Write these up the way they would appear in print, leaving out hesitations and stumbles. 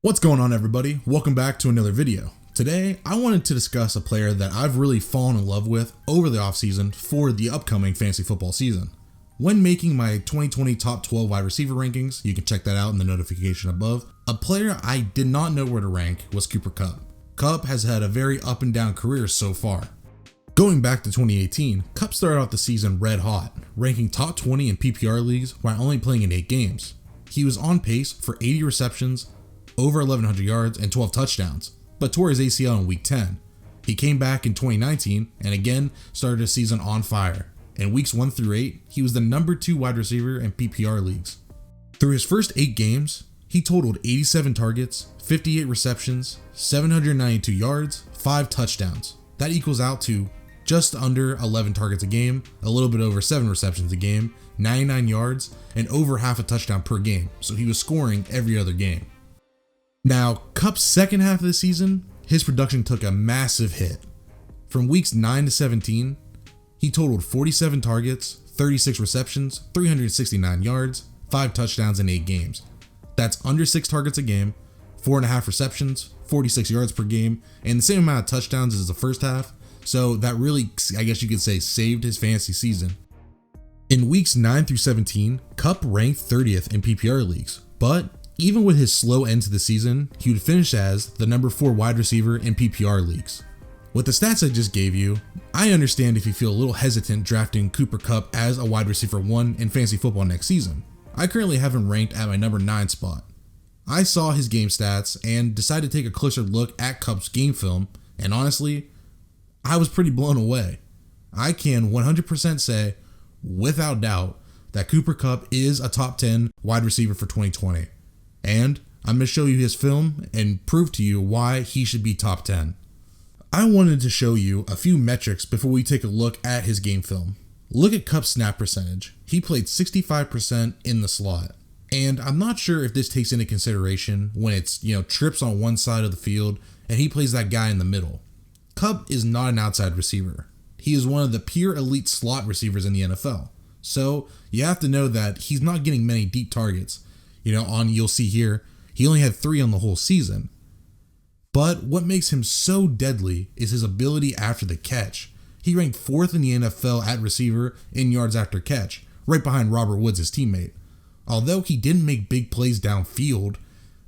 What's going on, everybody? Welcome back to another video. Today, I wanted to discuss a player that I've really fallen in love with over the offseason for the upcoming fantasy football season. When making my 2020 top 12 wide receiver rankings, you can check that out in the notification above, a player I did not know where to rank was Cooper Kupp. Kupp has had a very up and down career so far. Going back to 2018, Kupp started out the season red hot, ranking top 20 in PPR leagues while only playing in 8 games. He was on pace for 80 receptions, over 1,100 yards, and 12 touchdowns, but tore his ACL in week 10. He came back in 2019 and again started his season on fire. In weeks 1 through 8, he was the number 2 wide receiver in PPR leagues. Through his first 8 games, he totaled 87 targets, 58 receptions, 792 yards, 5 touchdowns. That equals out to just under 11 targets a game, a little bit over 7 receptions a game, 99 yards, and over half a touchdown per game, so he was scoring every other game. Now, Kupp's second half of the season, his production took a massive hit. From weeks 9 to 17, he totaled 47 targets, 36 receptions, 369 yards, 5 touchdowns in 8 games. That's under 6 targets a game, 4.5 receptions, 46 yards per game, and the same amount of touchdowns as the first half, so that really, I guess you could say, saved his fantasy season. In weeks 9 through 17, Kupp ranked 30th in PPR leagues, but even with his slow end to the season, he would finish as the number 4 wide receiver in PPR leagues. With the stats I just gave you, I understand if you feel a little hesitant drafting Cooper Kupp as a wide receiver 1 in fantasy football next season. I currently have him ranked at my number 9 spot. I saw his game stats and decided to take a closer look at Kupp's game film, and honestly, I was pretty blown away. I can 100% say, without doubt, that Cooper Kupp is a top 10 wide receiver for 2020. And I'm going to show you his film and prove to you why he should be top 10. I wanted to show you a few metrics before we take a look at his game film. Look at Kupp's snap percentage. He played 65% in the slot. And I'm not sure if this takes into consideration when it's, trips on one side of the field and he plays that guy in the middle. Kupp is not an outside receiver. He is one of the pure elite slot receivers in the NFL. So you have to know that he's not getting many deep targets. You'll see here, he only had 3 on the whole season. But what makes him so deadly is his ability after the catch. He ranked 4th in the NFL at receiver in yards after catch, right behind Robert Woods, his teammate. Although he didn't make big plays downfield,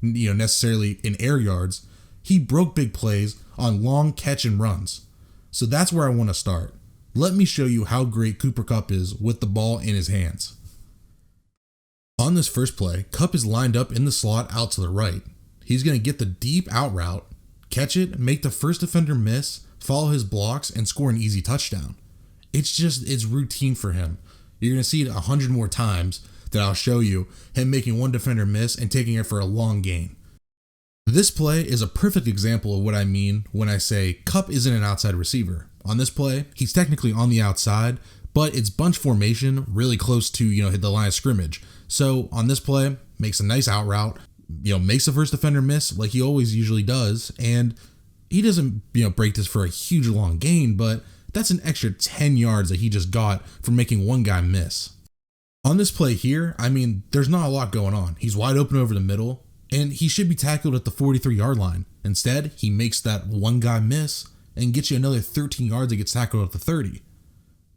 necessarily in air yards, he broke big plays on long catch and runs. So that's where I want to start. Let me show you how great Cooper Kupp is with the ball in his hands. On this first play, Kupp is lined up in the slot out to the right. He's going to get the deep out route, catch it, make the first defender miss, follow his blocks, and score an easy touchdown. It's routine for him. You're going to see it 100 more times that I'll show you him making one defender miss and taking it for a long gain. This play is a perfect example of what I mean when I say Kupp isn't an outside receiver. On this play, he's technically on the outside, but it's bunch formation really close to, the line of scrimmage. So on this play, makes a nice out route, makes the first defender miss like he always usually does. And he doesn't, break this for a huge long gain, but that's an extra 10 yards that he just got from making one guy miss. On this play here, there's not a lot going on. He's wide open over the middle, and he should be tackled at the 43-yard line. Instead, he makes that one guy miss and gets you another 13 yards and gets tackled at the 30.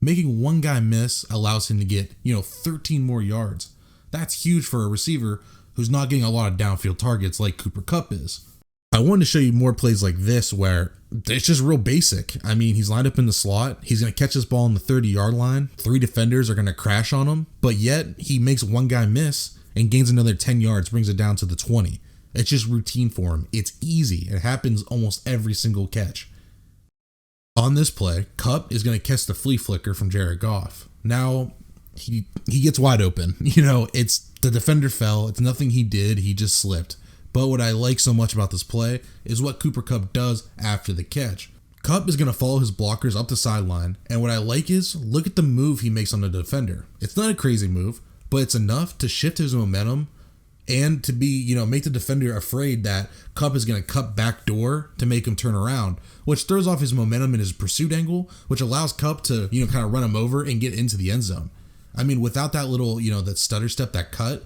Making one guy miss allows him to get, 13 more yards. That's huge for a receiver who's not getting a lot of downfield targets like Cooper Kupp is. I wanted to show you more plays like this where it's just real basic. He's lined up in the slot. He's going to catch this ball on the 30-yard line. 3 defenders are going to crash on him, but yet he makes one guy miss and gains another 10 yards, brings it down to the 20. It's just routine for him. It's easy. It happens almost every single catch. On this play, Kupp is going to catch the flea flicker from Jared Goff. Now, he gets wide open. It's the defender fell. It's nothing he did. He just slipped. But what I like so much about this play is what Cooper Kupp does after the catch. Kupp is going to follow his blockers up the sideline, and what I like is, look at the move he makes on the defender. It's not a crazy move, but it's enough to shift his momentum and to be, make the defender afraid that Kupp is going to cut back door to make him turn around, which throws off his momentum and his pursuit angle, which allows Kupp to, kind of run him over and get into the end zone. Without that little, that stutter step, that cut,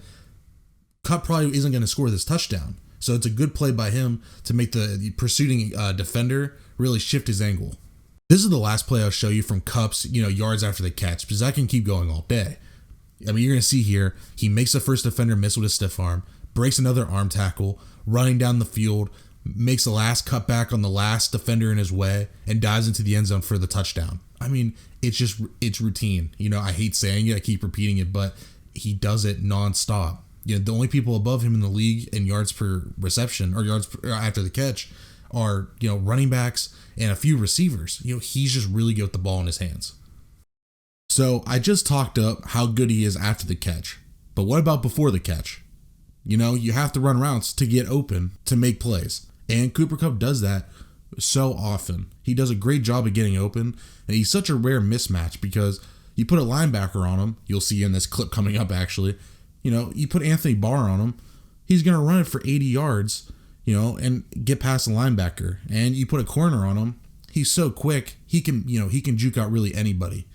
Kupp probably isn't going to score this touchdown. So it's a good play by him to make the pursuing defender really shift his angle. This is the last play I'll show you from Kupp's, yards after the catch, because I can keep going all day. I mean, you're going to see here, he makes the first defender miss with a stiff arm, breaks another arm tackle, running down the field, makes the last cutback on the last defender in his way, and dives into the end zone for the touchdown. I mean, it's routine. I hate saying it, I keep repeating it, but he does it nonstop. The only people above him in the league in yards per reception or yards after the catch are, running backs and a few receivers. He's just really good with the ball in his hands. So I just talked up how good he is after the catch, but what about before the catch? You have to run routes to get open to make plays. And Cooper Kupp does that so often. He does a great job of getting open, and he's such a rare mismatch because you put a linebacker on him, you'll see in this clip coming up actually, you put Anthony Barr on him, he's going to run it for 80 yards, and get past the linebacker. And you put a corner on him, he's so quick, he can juke out really anybody.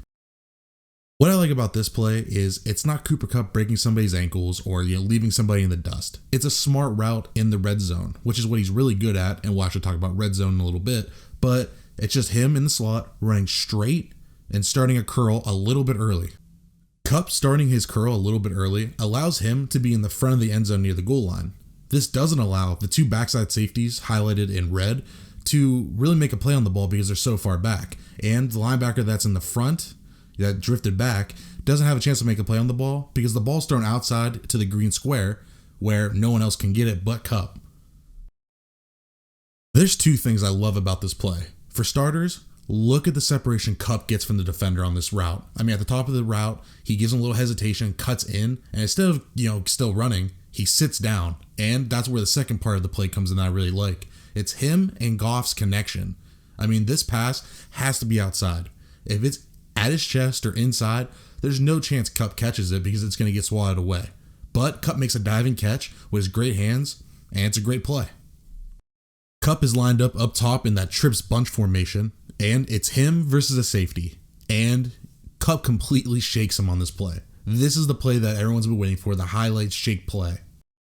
What I like about this play is it's not Cooper Kupp breaking somebody's ankles or leaving somebody in the dust. It's a smart route in the red zone, which is what he's really good at, and we'll actually talk about red zone in a little bit, but it's just him in the slot running straight and starting a curl a little bit early. Kupp starting his curl a little bit early allows him to be in the front of the end zone near the goal line. This doesn't allow the two backside safeties highlighted in red to really make a play on the ball because they're so far back, and the linebacker that's in the front that drifted back doesn't have a chance to make a play on the ball because the ball's thrown outside to the green square where no one else can get it but Kupp. There's two things I love about this play. For starters, look at the separation Kupp gets from the defender on this route. I mean, at the top of the route, he gives him a little hesitation, cuts in, and instead of, still running, he sits down. And that's where the second part of the play comes in that I really like. It's him and Goff's connection. I mean, this pass has to be outside. If it's at his chest or inside, there's no chance Kupp catches it because it's going to get swatted away. But Kupp makes a diving catch with his great hands, and it's a great play. Kupp is lined up top in that trips bunch formation, and it's him versus a safety. And Kupp completely shakes him on this play. This is the play that everyone's been waiting for, the highlight shake play.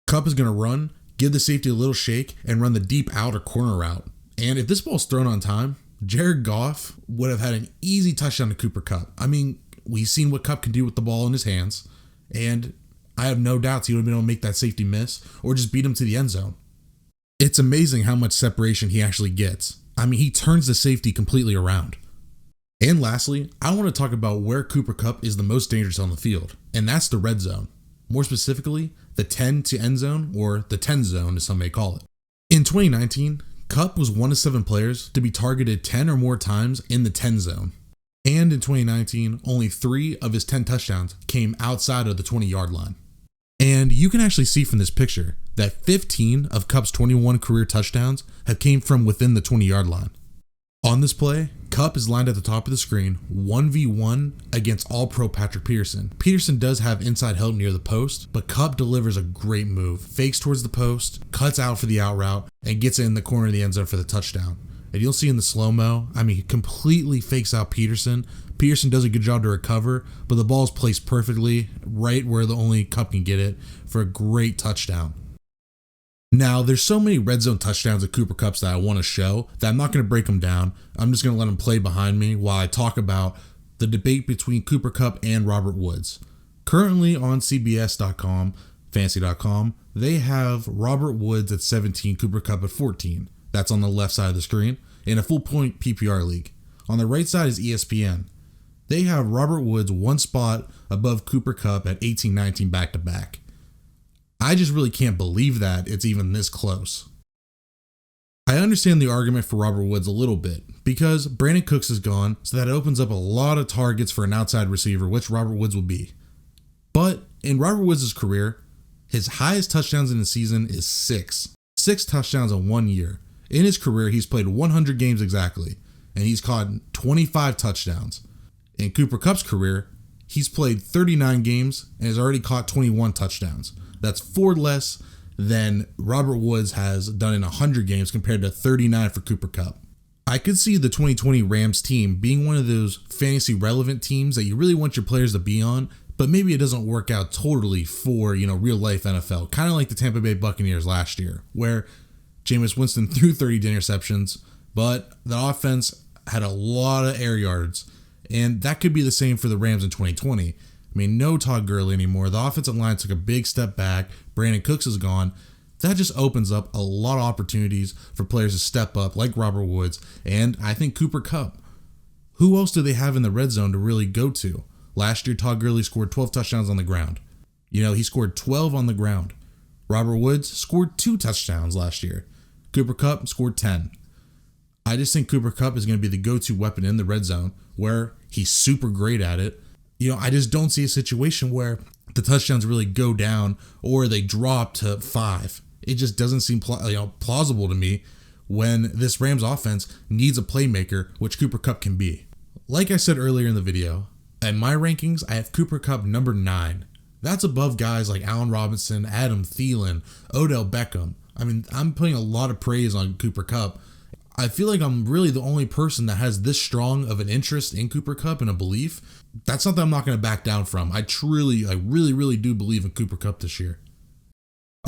Kupp is going to run, give the safety a little shake, and run the deep out or corner route. And if this ball's thrown on time, Jared Goff would have had an easy touchdown to Cooper Kupp. I mean, we've seen what Kupp can do with the ball in his hands, and I have no doubts he would have been able to make that safety miss or just beat him to the end zone. It's amazing how much separation he actually gets. I mean, he turns the safety completely around. And lastly, I want to talk about where Cooper Kupp is the most dangerous on the field, and that's the red zone. More specifically, the 10 to end zone, or the 10 zone as some may call it. In 2019, Kupp was one of 7 players to be targeted 10 or more times in the 10 zone. And in 2019, only 3 of his 10 touchdowns came outside of the 20-yard line. And you can actually see from this picture that 15 of Kupp's 21 career touchdowns have came from within the 20-yard line. On this play, Kupp is lined at the top of the screen 1v1 against All-Pro Patrick Peterson. Peterson does have inside help near the post, but Kupp delivers a great move, fakes towards the post, cuts out for the out route, and gets it in the corner of the end zone for the touchdown. And you'll see in the slow-mo, he completely fakes out Peterson. Peterson does a good job to recover, but the ball is placed perfectly right where the only Kupp can get it for a great touchdown. Now, there's so many red zone touchdowns at Cooper Kupp's that I want to show that I'm not going to break them down. I'm just going to let them play behind me while I talk about the debate between Cooper Kupp and Robert Woods. Currently on CBS.com, fantasy.com, they have Robert Woods at 17, Cooper Kupp at 14. That's on the left side of the screen in a full point PPR league. On the right side is ESPN. They have Robert Woods one spot above Cooper Kupp at 18-19 back-to-back. I just really can't believe that it's even this close. I understand the argument for Robert Woods a little bit because Brandon Cooks is gone, so that opens up a lot of targets for an outside receiver, which Robert Woods will be. But in Robert Woods' career, his highest touchdowns in a season is 6. 6 touchdowns in 1 year. In his career, he's played 100 games exactly, and he's caught 25 touchdowns. In Cooper Kupp's career, he's played 39 games and has already caught 21 touchdowns. That's 4 less than Robert Woods has done in 100 games compared to 39 for Cooper Kupp. I could see the 2020 Rams team being one of those fantasy relevant teams that you really want your players to be on but maybe it doesn't work out totally for, real life NFL. Kind of like the Tampa Bay Buccaneers last year, where Jameis Winston threw 30 interceptions, but the offense had a lot of air yards. And that could be the same for the Rams in 2020. I mean, no Todd Gurley anymore. The offensive line took a big step back. Brandon Cooks is gone. That just opens up a lot of opportunities for players to step up, like Robert Woods, and I think Cooper Kupp. Who else do they have in the red zone to really go to? Last year, Todd Gurley scored 12 touchdowns on the ground. He scored 12 on the ground. Robert Woods scored 2 touchdowns last year. Cooper Kupp scored 10. I just think Cooper Kupp is going to be the go-to weapon in the red zone, where he's super great at it. I just don't see a situation where the touchdowns really go down or they drop to 5. It just doesn't seem plausible to me when this Rams offense needs a playmaker, which Cooper Kupp can be. Like I said earlier in the video, at my rankings, I have Cooper Kupp number 9. That's above guys like Allen Robinson, Adam Thielen, Odell Beckham. I mean, I'm putting a lot of praise on Cooper Kupp. I feel like I'm really the only person that has this strong of an interest in Cooper Kupp and a belief. That's something I'm not going to back down from. I really do believe in Cooper Kupp this year.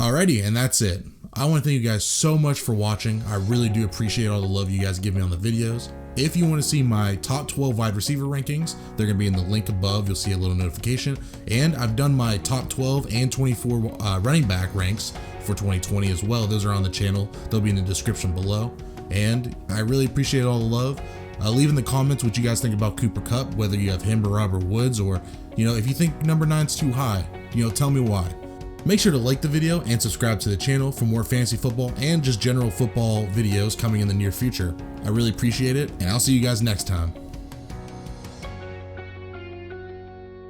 Alrighty, and that's it. I want to thank you guys so much for watching. I really do appreciate all the love you guys give me on the videos. If you want to see my top 12 wide receiver rankings, they're going to be in the link above. You'll see a little notification. And I've done my top 12 and 24 running back ranks for 2020 as well. Those are on the channel. They'll be in the description below. And I really appreciate all the love. Leave in the comments what you guys think about Cooper Kupp, whether you have him or Robert Woods, or, if you think number 9's too high, tell me why. Make sure to like the video and subscribe to the channel for more fantasy football and just general football videos coming in the near future. I really appreciate it, and I'll see you guys next time.